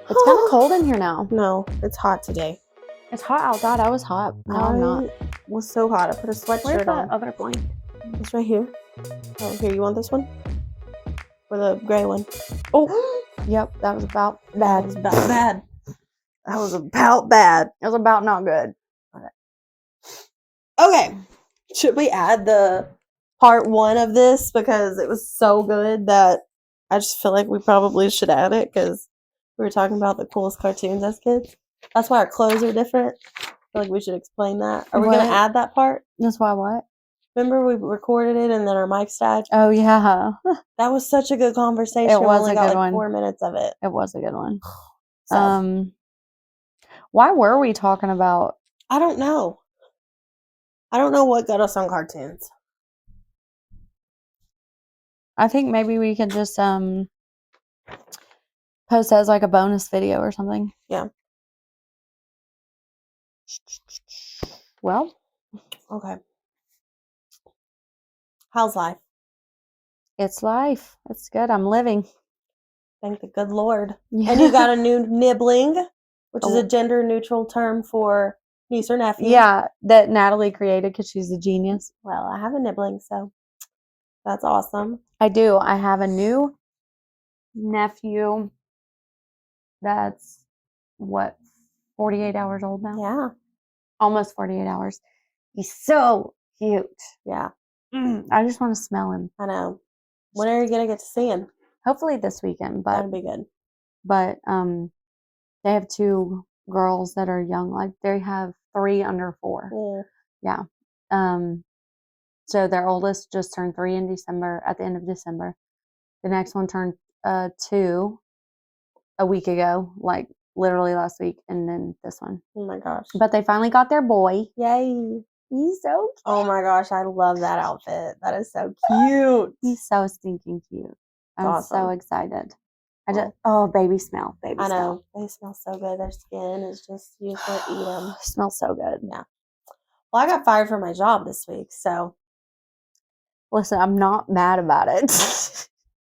It's kind of cold in here now. No, it's hot today. It's hot outside. I was hot. Now I'm not. It was so hot. I put a sweatshirt Where's on. that other blanket? It's right here. Oh, here, you want this one? Or the gray one? Oh, yep. That was about That bad. was about bad. That was about bad. It was about not good. Okay. Should we add the part 1 of this? Because it was so good that I just feel like we probably should add it because we were talking about the coolest cartoons as kids. That's why our clothes are different. I feel like we should explain that. Are we going to add that part? That's why what? Remember we recorded it and then our mics died? Oh, yeah. That was such a good conversation. It was we only a got good like one. 4 minutes of it. It was a good one. So, why were we talking about? I don't know. I don't know what got us on cartoons. I think maybe we could just post as like a bonus video or something. Yeah. Well, okay. How's life? It's life. It's good. I'm living. Thank the good Lord. Yeah. And you got a new nibbling, which is a gender neutral term for niece or nephew. Yeah, that Natalie created because she's a genius. Well, I have a nibbling, so that's awesome. I do. I have a new nephew that's, 48 hours old now? Yeah. Almost 48 hours. He's so cute. Yeah. I just want to smell him. I know. When are you going to get to see him? Hopefully this weekend. But that'd be good. But they have 2 girls that are young. Like they have 3 under 4. Yeah. So their oldest just turned 3 in December, at the end of December. The next one turned 2 a week ago, like literally last week, and then this one. Oh my gosh. But they finally got their boy. Yay. He's so cute. Oh my gosh, I love that outfit. That is so cute. He's so stinking cute. I'm awesome. so excited. Baby smell. Baby I know. smell. They smell so good. Their skin is just, you just want to eat them. Smells so good. Yeah. Well, I got fired from my job this week, so. Listen, I'm not mad about it.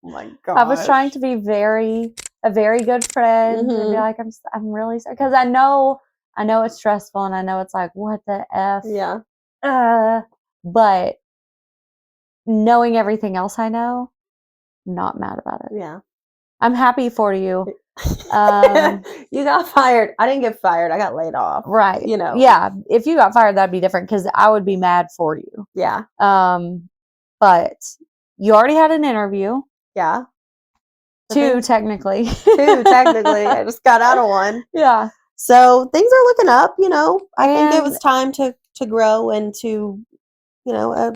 Oh my gosh. I was trying to be a very good friend and be like, I'm really sorry. Because I know it's stressful and I know it's like, what the F? Yeah. But knowing everything else I know, not mad about it. Yeah. I'm happy for you. You got fired. I didn't get fired. I got laid off. Right. You know. Yeah. If you got fired, that'd be different because I would be mad for you. Yeah. But you already had an interview. Yeah. 2 technically. 2 technically. I just got out of one. Yeah. So things are looking up, you know. I think it was time to grow into, you know, a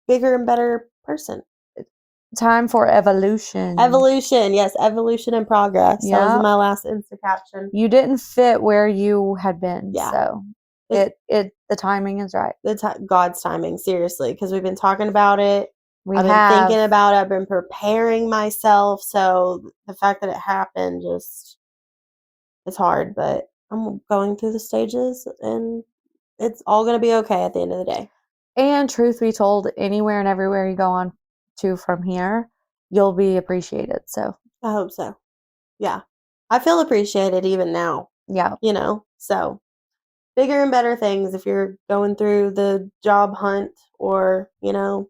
bigger and better person. Time for evolution. Evolution, yes, evolution and progress. Yeah. That was my last Insta caption. You didn't fit where you had been. Yeah. So the timing is right. God's timing, seriously, because we've been talking about it. I've been thinking about it. I've been preparing myself. So the fact that it happened it's hard, but I'm going through the stages and it's all going to be okay at the end of the day. And truth be told, anywhere and everywhere you go on to from here, you'll be appreciated. So I hope so. Yeah. I feel appreciated even now. Yeah. You know, so bigger and better things if you're going through the job hunt or, you know,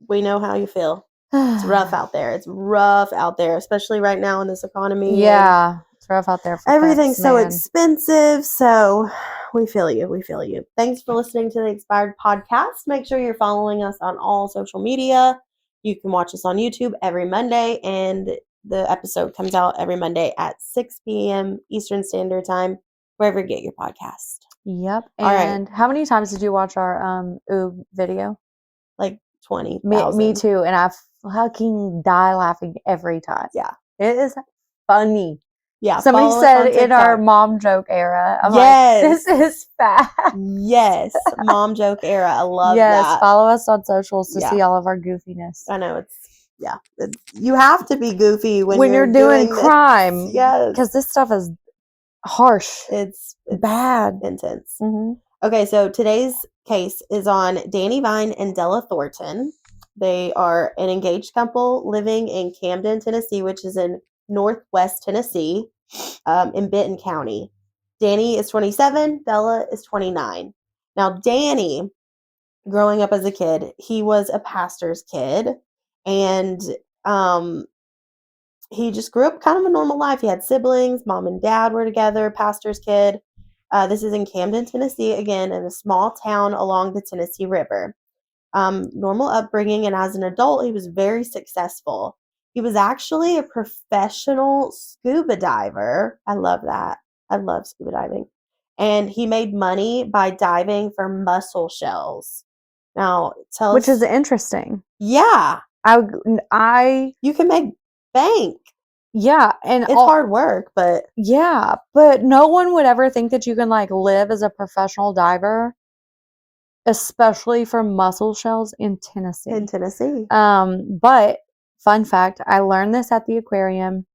we know how you feel. It's rough out there. It's rough out there, especially right now in this economy. Yeah. It's rough out there. Everything's so expensive. So we feel you. We feel you. Thanks for listening to the Expired Podcast. Make sure you're following us on all social media. You can watch us on YouTube every Monday, and the episode comes out every Monday at 6 p.m. Eastern Standard Time, wherever you get your podcast. Yep. And how many times did you watch our Oob video? Like 20,000. Me too. And I fucking die laughing every time. Yeah. It is funny. Yeah. Somebody said in our mom joke era. I'm like, this is fast. Yes. Mom joke era. I love that. Yes. Follow us on socials to see all of our goofiness. I know. You have to be goofy when you're doing crime. Yes. Because this stuff is harsh. It's bad. Intense. Mm-hmm. Okay. So today's case is on Danny Vine and Della Thorton. They are an engaged couple living in Camden, Tennessee, which is in Northwest Tennessee. in Benton County. Danny is 27. Della is 29. Now, Danny, growing up as a kid, he was a pastor's kid, and he just grew up kind of a normal life. He had siblings. Mom and dad were together, pastor's kid. This is in Camden, Tennessee, again, in a small town along the Tennessee River. Normal upbringing, and as an adult, he was very successful. He was actually a professional scuba diver. I love that. I love scuba diving. And he made money by diving for mussel shells. Now, tell Which us. is interesting. Yeah. You can make bank. Yeah. And it's hard work, but. Yeah. But no one would ever think that you can like live as a professional diver, especially for mussel shells in Tennessee. But fun fact, I learned this at the aquarium,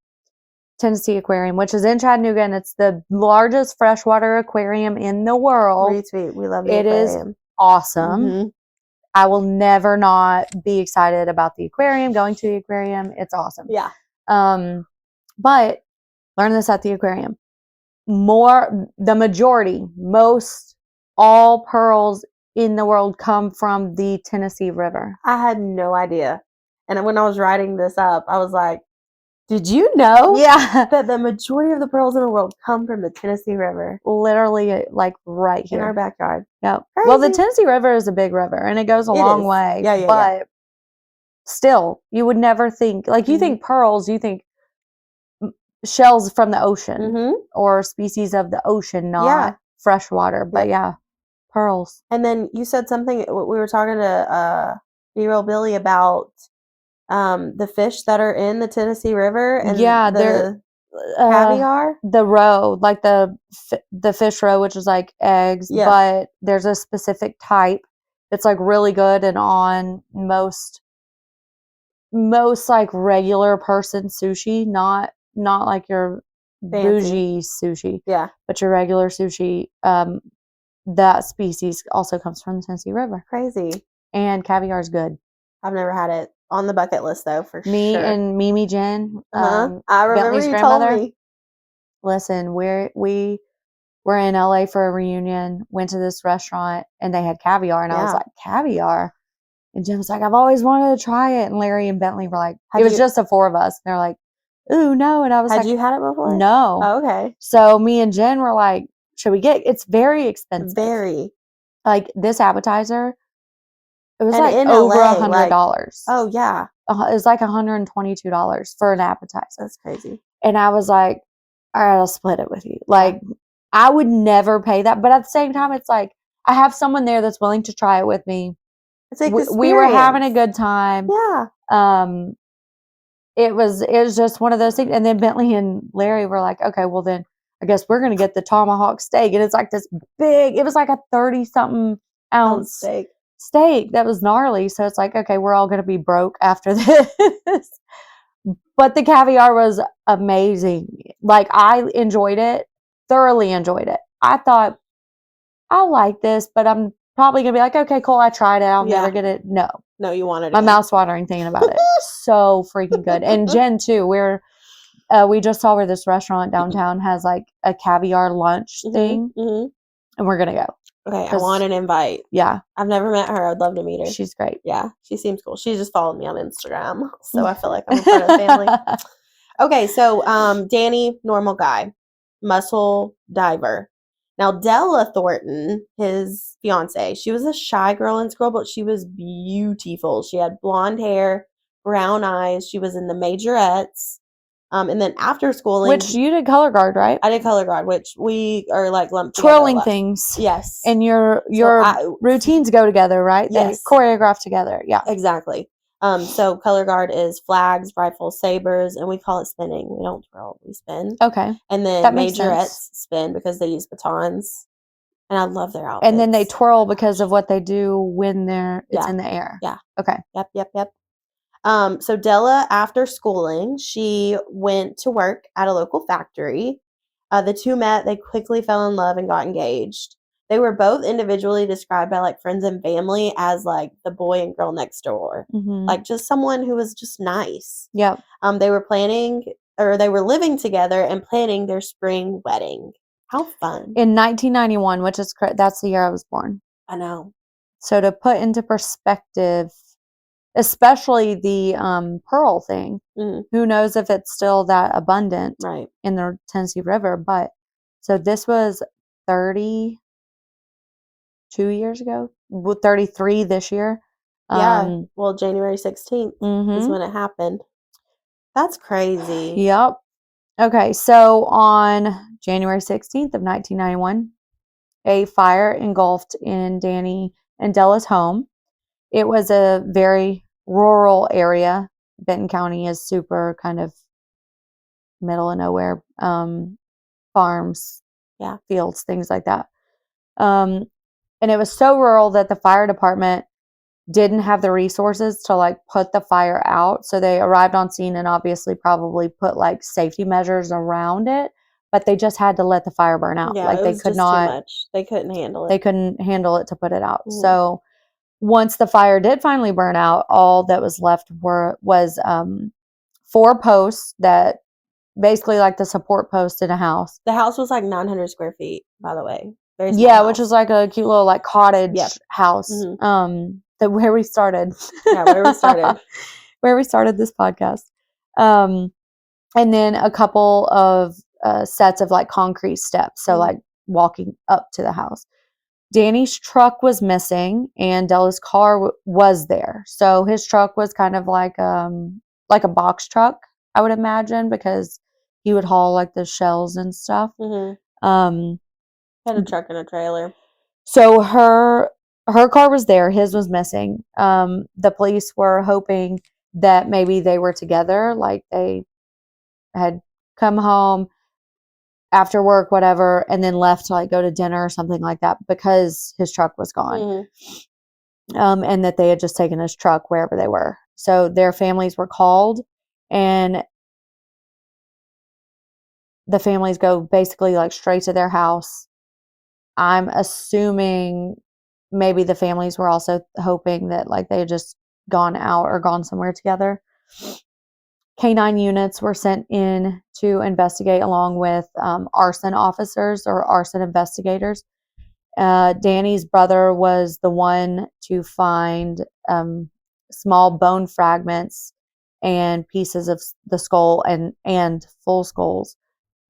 Tennessee Aquarium, which is in Chattanooga, and it's the largest freshwater aquarium in the world. Retweet. We love the aquarium. It is awesome. Mm-hmm. I will never not be excited about the aquarium, going to the aquarium. It's awesome. Yeah. But learn this at the aquarium. The majority, all pearls in the world come from the Tennessee River. I had no idea. And when I was writing this up, I was like, did you know that the majority of the pearls in the world come from the Tennessee River? Literally, like right here. In our backyard. Yep. Well, the Tennessee River is a big river, and it goes a long way. But still, you would never think, like you think pearls, you think shells from the ocean or species of the ocean, not freshwater. But pearls. And then you said something, we were talking to B-Roll Billy about the fish that are in the Tennessee River and the caviar, the roe, like the fish roe, which is like eggs, but there's a specific type that's like really good and on most like regular person sushi, not like your bougie sushi, but your regular sushi. That species also comes from the Tennessee River. Crazy. And caviar is good. I've never had it. On the bucket list, though, for Me sure. and Mimi Jen, I remember Bentley's you grandmother. told me. Listen, we were in LA for a reunion, went to this restaurant, and they had caviar, and I was like, caviar? And Jen was like, I've always wanted to try it. And Larry and Bentley were like, it was just the four of us. And they're like, ooh, no. And I was like, had you had it before? No. Oh, okay. So me and Jen were like, should we it's very expensive. Very. Like this appetizer, it was like in over LA, $100. Oh, yeah. It was like $122 for an appetizer. That's crazy. And I was like, all right, I'll split it with you. Like, I would never pay that. But at the same time, it's like, I have someone there that's willing to try it with me. It's like we were having a good time. Yeah. It was just one of those things. And then Bentley and Larry were like, okay, well then I guess we're going to get the tomahawk steak. And it's like this big, it was like a 30-something ounce steak that was gnarly. So it's like, okay, we're all going to be broke after this. But the caviar was amazing. Like, I enjoyed it, thoroughly enjoyed it. I thought, I like this, but I'm probably going to be like, okay, cool, I tried it. I'll never get it. No, you wanted it. My mouth's watering thinking about it. So freaking good. And Jen, too, we just saw where this restaurant downtown has like a caviar lunch thing, and we're going to go. Okay, I want an invite. Yeah. I've never met her. I'd love to meet her. She's great. Yeah, she seems cool. She just followed me on Instagram, so I feel like I'm a part of the family. Okay, so Danny, normal guy, mussel diver. Now, Della Thornton, his fiance, she was a shy girl in school, but she was beautiful. She had blonde hair, brown eyes. She was in the majorettes. And then after schooling, which you did color guard, right? I did color guard, which we are like lumped together. Twirling things. Yes. And your routines go together, right? Yes. They choreograph together. Yeah. Exactly. So color guard is flags, rifles, sabers, and we call it spinning. We don't twirl, we spin. Okay. And then majorettes spin because they use batons. And I love their outfits. And then they twirl because of what they do when it's in the air. Yeah. Okay. Yep. So Della, after schooling, she went to work at a local factory. The two met, they quickly fell in love and got engaged. They were both individually described by like friends and family as like the boy and girl next door. Like just someone who was just nice. Yep. They were planning they were living together and planning their spring wedding. How fun. In 1991, which is that's the year I was born. I know. So to put into perspective, especially the pearl thing, who knows if it's still that abundant in the Tennessee River, but so this was 32 years ago, 33 this year. Yeah, well, January 16th is when it happened. That's crazy. Yep. Okay, so on January 16th of 1991, a fire engulfed in Danny and Della's home. It was a very rural area. Benton County is super kind of middle of nowhere, farms, fields, things like that. And it was so rural that the fire department didn't have the resources to like put the fire out. So they arrived on scene and obviously probably put like safety measures around it, but they just had to let the fire burn out. Yeah, like it they was could just not, too much. They couldn't handle it. They couldn't handle it to put it out. So once the fire did finally burn out, all that was left was 4 posts that basically like the support post in a house. The house was like 900 square feet, by the way. Very small house. Which was like a cute little like cottage house. Where we started. Yeah, where we started. Where we started this podcast. And then a couple of sets of like concrete steps. So like walking up to the house. Danny's truck was missing and Della's car was there. So his truck was kind of like a box truck, I would imagine, because he would haul like the shells and stuff. Had a truck and a trailer. So her car was there. His was missing. The police were hoping that maybe they were together, like they had come home after work, whatever, and then left to like go to dinner or something like that because his truck was gone. And that they had just taken his truck wherever they were. So their families were called, and the families go basically like straight to their house. I'm assuming maybe the families were also hoping that like they had just gone out or gone somewhere together. K-9 units were sent in to investigate along with arson officers or arson investigators. Danny's brother was the one to find small bone fragments and pieces of the skull and full skulls.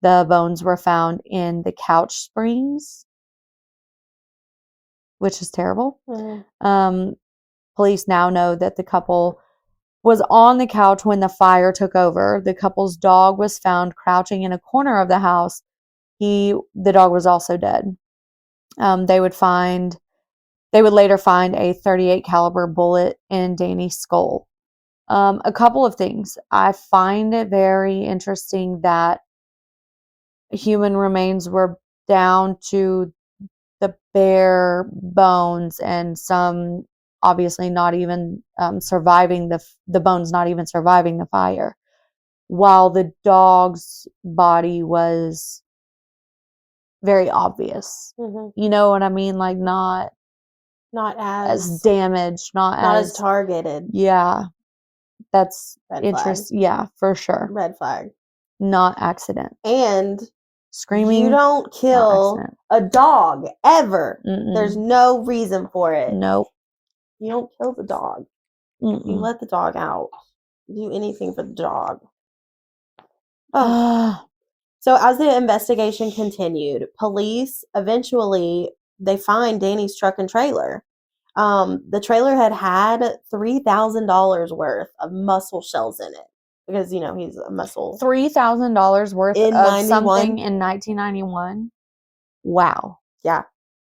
The bones were found in the couch springs, which is terrible. Police now know that the couple was on the couch when the fire took over. The couple's dog was found crouching in a corner of the house. The dog was also dead. They would later find a .38 caliber bullet in Danny's skull. A couple of things. I find it very interesting that human remains were down to the bare bones, and some obviously not even surviving the bones, not even surviving the fire, while the dog's body was very obvious. You know what I mean? Like not as damaged, not as targeted. Yeah, that's interesting. Yeah, for sure. Red flag. Not accident. And screaming. You don't kill a dog ever. There's no reason for it. Nope. You don't kill the dog. You let the dog out. Do anything for the dog. Oh. So as the investigation continued, police eventually they find Danny's truck and trailer. The trailer had $3,000 worth of mussel shells in it because he's a mussel. $3,000 worth of something in 1991. Wow. Yeah,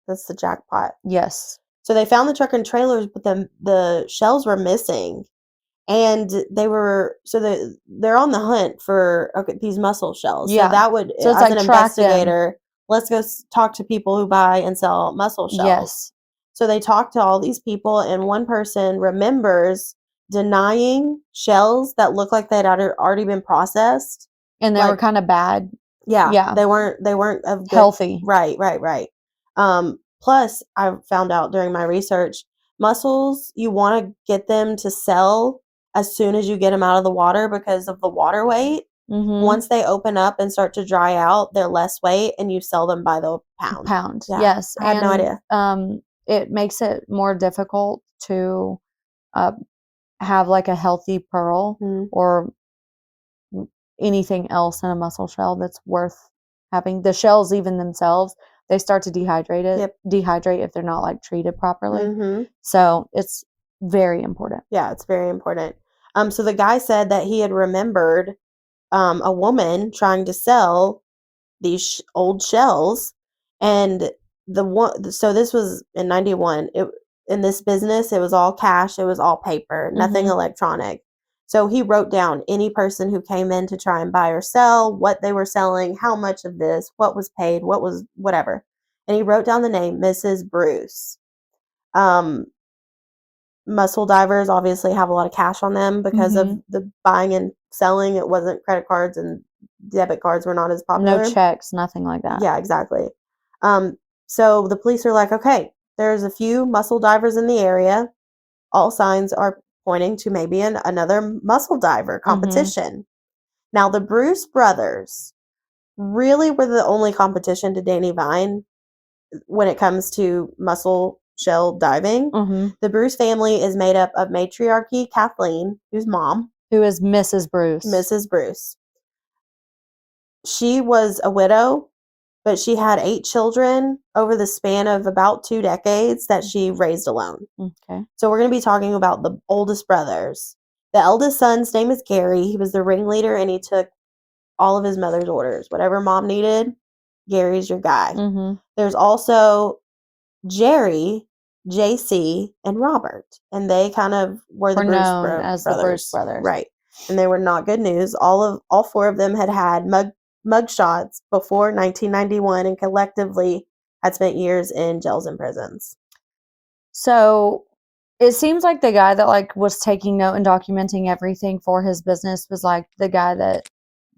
that's the jackpot. Yes. So they found the truck and trailers, but the shells were missing. And they're on the hunt for these mussel shells. Yeah. So that would, as like an investigator, let's go talk to people who buy and sell mussel shells. Yes. So they talked to all these people, and one person remembers denying shells that looked like they'd already been processed, and they were kind of bad. Yeah, yeah. They weren't healthy. Right. Plus, I found out during my research, mussels, you want to get them to sell as soon as you get them out of the water because of the water weight. Once they open up and start to dry out, they're less weight, and you sell them by the pound. Yeah. Yes. I had no idea. It makes it more difficult to have like a healthy pearl or anything else in a mussel shell that's worth having. The shells even themselves, they start to dehydrate if they're not like treated properly. So it's very important. Yeah, it's very important. So the guy said that he had remembered a woman trying to sell these old shells, and so this was in 91. In this business, it was all cash, it was all paper, nothing electronic. So he wrote down any person who came in to try and buy or sell, what they were selling, how much of this, what was paid, what was whatever. And he wrote down the name Mrs. Bruce. Mussel divers obviously have a lot of cash on them because of the buying and selling. It wasn't credit cards, and debit cards were not as popular. No checks, nothing like that. Yeah, exactly. So the police are like, okay, there's a few mussel divers in the area. All signs are pointing to maybe another mussel diver competition. Now, the Bruce brothers really were the only competition to Danny Vine when it comes to mussel shell diving. The Bruce family is made up of matriarchy Kathleen, who's mom. Who is Mrs. Bruce. Mrs. Bruce. She was a widow, but she had 8 children over the span of about 2 decades that she raised alone. Okay. So we're going to be talking about the oldest brothers. The eldest son's name is Gary. He was the ringleader, and he took all of his mother's orders. Whatever mom needed, Gary's your guy. There's also Jerry, JC, and Robert, and they kind of were the Bruce brothers. Right. And they were not good news. All 4 of them had mugshots before 1991 and collectively had spent years in jails and prisons. So it seems like the guy that like was taking note and documenting everything for his business was like the guy that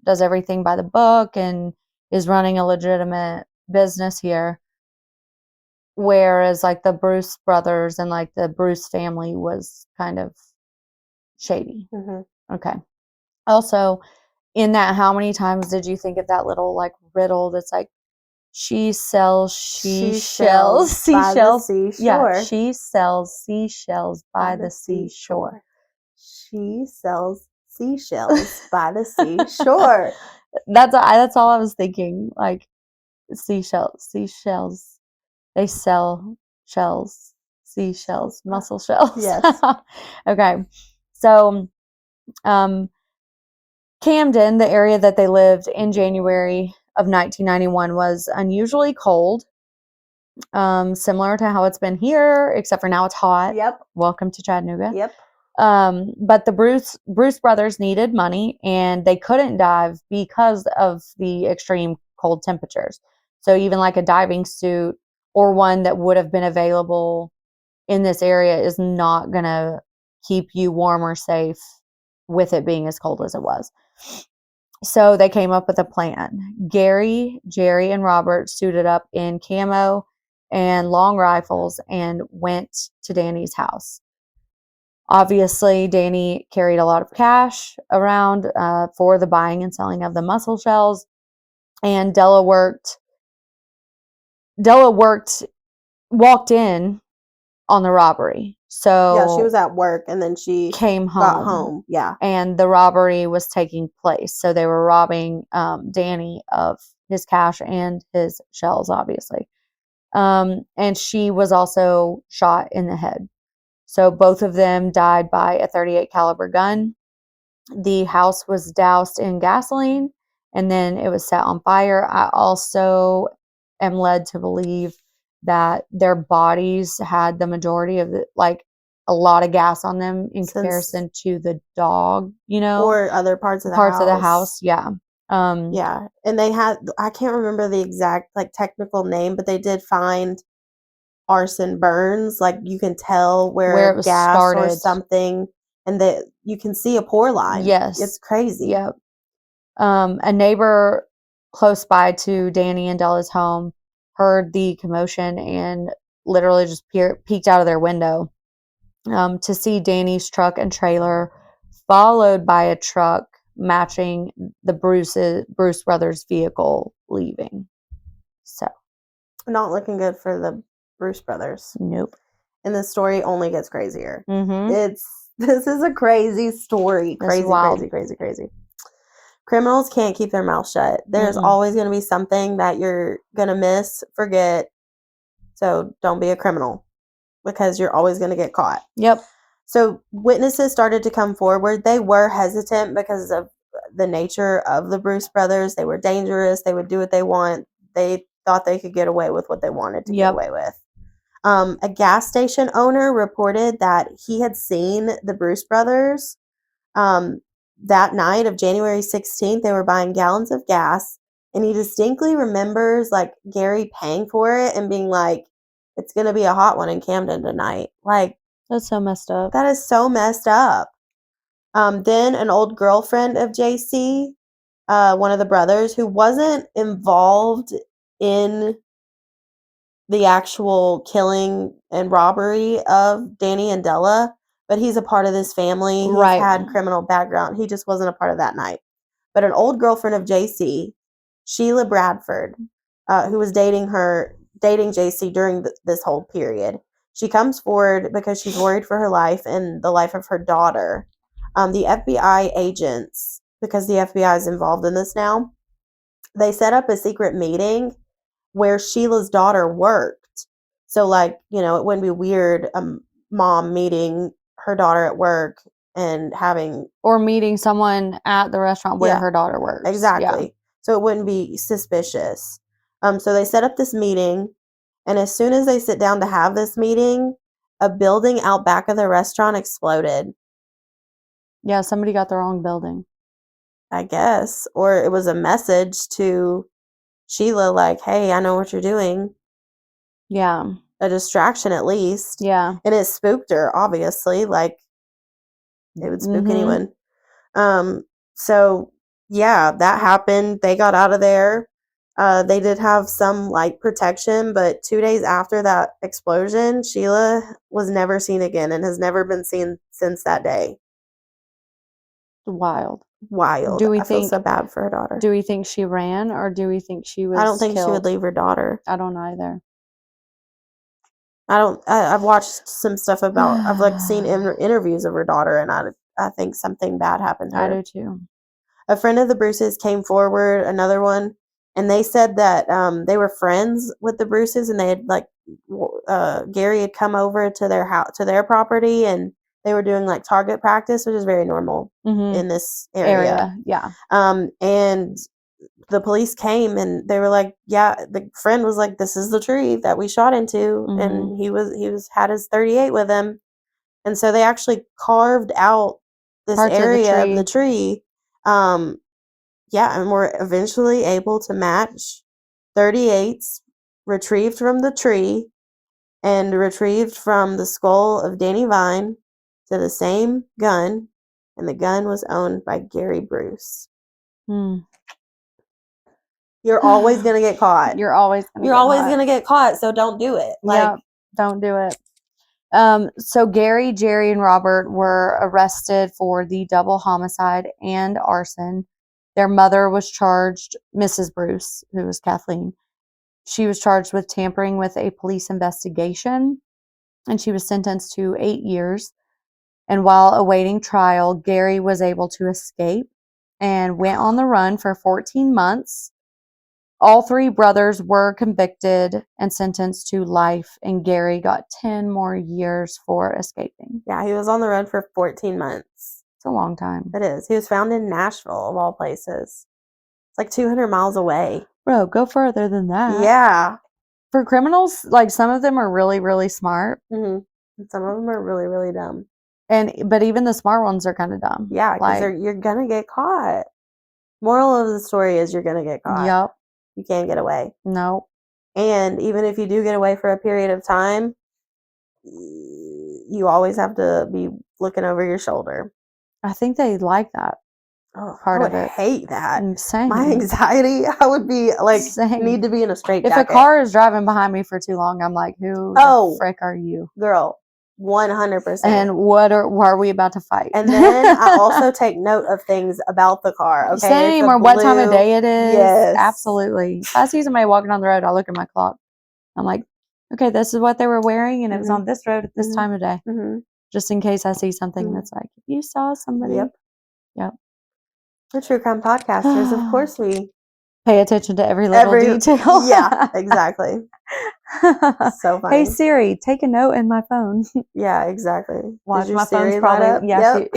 does everything by the book and is running a legitimate business here. Whereas like the Bruce brothers and like the Bruce family was kind of shady. Okay. Also, in that, how many times did you think of that little like riddle that's like, she sells seashells by the seashore. Yeah, she sells seashells by the seashore. She sells seashells by the seashore. That's all I was thinking. Like seashells. They sell shells, seashells, mussel shells. Yes. Okay. So, Camden, the area that they lived in January of 1991, was unusually cold, similar to how it's been here, except for now it's hot. Yep. Welcome to Chattanooga. Yep. But the Bruce brothers needed money, and they couldn't dive because of the extreme cold temperatures. So even like a diving suit or one that would have been available in this area is not going to keep you warm or safe with it being as cold as it was. So they came up with a plan. Gary, Jerry, and Robert suited up in camo and long rifles and went to Danny's house. Obviously, Danny carried a lot of cash around for the buying and selling of the mussel shells, and Della walked in on the robbery. So yeah, she was at work and then she got home. Yeah. And the robbery was taking place. So they were robbing Danny of his cash and his shells, obviously. And she was also shot in the head. So both of them died by a .38 caliber gun. The house was doused in gasoline and then it was set on fire. I also am led to believe that their bodies had the majority of a lot of gas on them in comparison to the dog, or other parts of the house. Yeah. Yeah. And they had, I can't remember the exact technical name, but they did find arson burns. Like you can tell where it was gas started. Or something, and that you can see a pour line. Yes. It's crazy. Yep. A neighbor close by to Danny and Della's home heard the commotion and literally just peeked out of their window to see Danny's truck and trailer followed by a truck matching the Bruce brothers' vehicle leaving. So, not looking good for the Bruce brothers. nope. And the story only gets crazier. Mm-hmm. This is a crazy story. Crazy. Criminals can't keep their mouth shut. There's always going to be something that you're going to miss, forget. So don't be a criminal because you're always going to get caught. Yep. So witnesses started to come forward. They were hesitant because of the nature of the Bruce brothers. They were dangerous. They would do what they want. They thought they could get away with what they wanted to get away with. A gas station owner reported that he had seen the Bruce brothers that night of January 16th. They were buying gallons of gas, and he distinctly remembers like Gary paying for it and being like, it's going to be a hot one in Camden tonight. Like, that's so messed up. That is so messed up. Then an old girlfriend of JC, one of the brothers who wasn't involved in the actual killing and robbery of Danny and Della, but he's a part of this family. He's had criminal background. He just wasn't a part of that night. But an old girlfriend of JC, Sheila Bradford, who was dating JC during this whole period, she comes forward because she's worried for her life and the life of her daughter. The FBI agents, because the FBI is involved in this now, they set up a secret meeting where Sheila's daughter worked. So, like, you know, it wouldn't be weird a mom meeting her daughter at work and having... Or meeting someone at the restaurant where her daughter works. Exactly. Yeah. So it wouldn't be suspicious. So they set up this meeting, and as soon as they sit down to have this meeting, a building out back of the restaurant exploded. Yeah, somebody got the wrong building. I guess. Or it was a message to Sheila like, hey, I know what you're doing. Yeah. A distraction at least. Yeah. And it spooked her, obviously. Like, it would spook anyone. So, yeah, that happened. They got out of there. They did have some light protection, but 2 days after that explosion, Sheila was never seen again and has never been seen since that day. Wild. Do we feel so bad for her daughter. Do we think she ran, or do we think she was I don't think killed? she would leave her daughter. I don't either. I've watched some stuff about, I've like seen interviews of her daughter, and I think something bad happened to her. I do too. A friend of the Bruces came forward, another one, and they said that they were friends with the Bruces, and they had like Gary had come over to their house, to their property, and they were doing like target practice, which is very normal in this area. Yeah. And the police came, and they were like, yeah, the friend was like, this is the tree that we shot into. And he had his 38 with him. And so they actually carved out this Parts area of the tree. And were eventually able to match 38s retrieved from the tree and retrieved from the skull of Danny Vine to the same gun, and the gun was owned by Gary Bruce. You're always going to get caught. You're always going to get caught, so don't do it. Like, don't do it. So Gary, Jerry, and Robert were arrested for the double homicide and arson. Their mother was charged, Mrs. Bruce, who was Kathleen. She was charged with tampering with a police investigation, and she was sentenced to 8 years. And while awaiting trial, Gary was able to escape and went on the run for 14 months. All three brothers were convicted and sentenced to life, and Gary got 10 more years for escaping. Yeah, he was on the run for 14 months. It's a long time. It is. He was found in Nashville, of all places. It's like 200 miles away. Bro, go further than that. Yeah. For criminals, like, some of them are really, really smart. And some of them are really, really dumb. But even the smart ones are kind of dumb. Yeah, because you're going to get caught. Moral of the story is you're going to get caught. Yep. You can't get away. No. And even if you do get away for a period of time, you always have to be looking over your shoulder. I think they like that. Oh, part of it. I would hate that. Same. My anxiety, I would be like, need to be in a straight jacket. If a car is driving behind me for too long, I'm like, who the frick are you? Girl, 100%. And what are we about to fight? And then I also take note of things about the car. Okay, Same, or what time of day it is. Yes, absolutely. If I see somebody walking on the road, I look at my clock. I'm like, okay, this is what they were wearing, and it was on this road at this time of day, just in case I see something that's like, if you saw somebody. Yep. We're true crime podcasters. Of course, we pay attention to every little detail. Yeah, exactly. So funny. Hey Siri, take a note in my phone. Yeah, exactly. Watch, my Siri phone's probably Yep.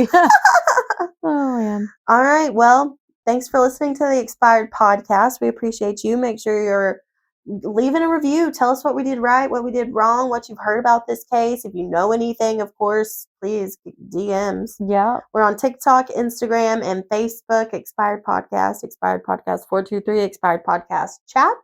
Oh man. All right. Well, thanks for listening to the Expired podcast. We appreciate you. Make sure you're leaving a review. Tell us what we did right, what we did wrong, what you've heard about this case. If you know anything, of course, please DMs. Yeah. We're on TikTok, Instagram, and Facebook. Expired Podcast 423, Expired Podcast Chat.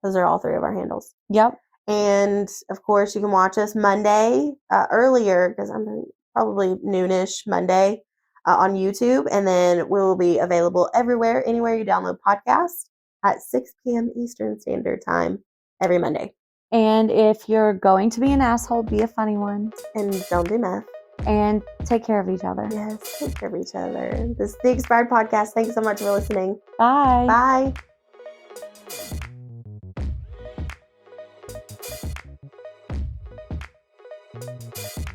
Those are all 3 of our handles. Yep. And of course, you can watch us Monday earlier, because I'm probably noonish Monday on YouTube. And then we'll be available everywhere, anywhere you download podcasts at 6 p.m. Eastern Standard Time every Monday. And if you're going to be an asshole, be a funny one. And don't do meth. And take care of each other. Yes, take care of each other. This is the Expired Podcast. Thank you so much for listening. Bye. Bye.